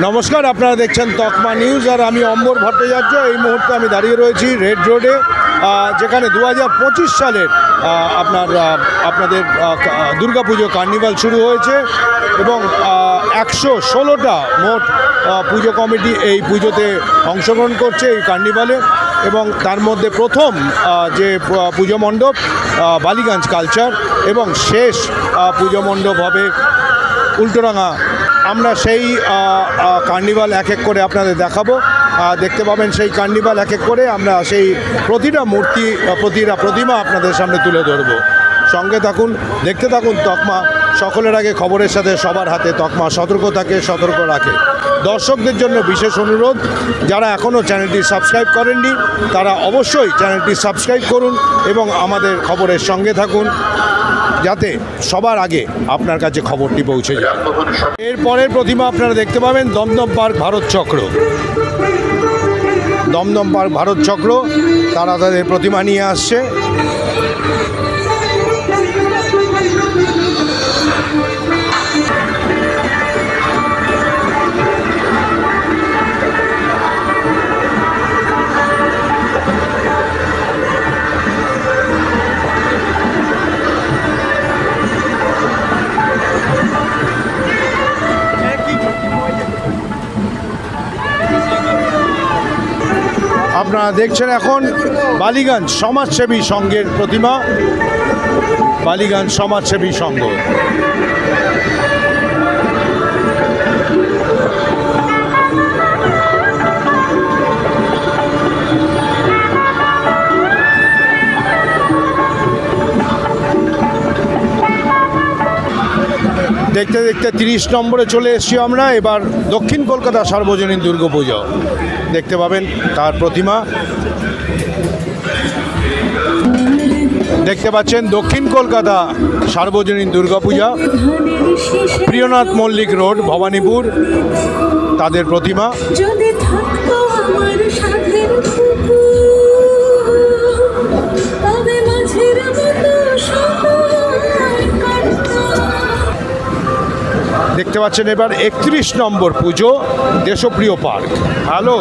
নমস্কার, আপনারা দেখছেন তকমা নিউজ আর আমি অম্বর ভট্টাচার্য। এই মুহূর্তে আমি দাঁড়িয়ে রয়েছি রেড রোডে, যেখানে 2025 সালের আপনাদের দুর্গাপুজো কার্নিভাল শুরু হয়েছে এবং 116টা মোট পুজো কমিটি এই পুজোতে অংশগ্রহণ করছে এই কার্নিভালে। এবং তার মধ্যে প্রথম যে পুজো মণ্ডপ বালিগঞ্জ কালচার এবং শেষ পুজো মণ্ডপ হবে উল্টোডাঙা। আমরা সেই কার্নিভাল এক এক করে আপনাদের দেখাবো, দেখতে পাবেন সেই কার্নিভাল এক এক করে আমরা সেই প্রতিটা মূর্তি প্রতিটা প্রতিমা আপনাদের সামনে তুলে ধরব। সঙ্গে থাকুন, দেখতে থাকুন তকমা। সকলের আগে খবরের সাথে সবার হাতে তকমা সতর্ক থাকে, সতর্ক রাখে। দর্শকদের জন্য বিশেষ অনুরোধ, যারা এখনও চ্যানেলটি সাবস্ক্রাইব করেননি তারা অবশ্যই চ্যানেলটি সাবস্ক্রাইব করুন এবং আমাদের খবরের সঙ্গে থাকুন, যাতে সবার আগে আপনার কাছে খবরটি পৌঁছে যায়। এরপরের প্রতিমা আপনারা দেখতে পাবেন দমদম পার্ক ভারত চক্র। দমদম পার্ক ভারত চক্র তারা তাদের প্রতিমা নিয়ে আসছে। আপনারা দেখছেন এখন বালিগঞ্জ সমাজসেবী সংঘের প্রতিমা, বালিগঞ্জ সমাজসেবী সংঘ। দেখতে দেখতে 30 নম্বরে চলে এসেছি আমরা। এবার দক্ষিণ কলকাতা সার্বজনীন দুর্গাপুজো দেখতে পাবেন তার প্রতিমা। দেখতে পাচ্ছেন দক্ষিণ কলকাতা সার্বজনীন দুর্গাপূজা, প্রিয়নাথ মল্লিক রোড, ভবানীপুর, তাদের প্রতিমা। দেখতে পাচ্ছেন এবার 31 নম্বর পুজো দেশপ্রিয় পার্ক। হ্যালো।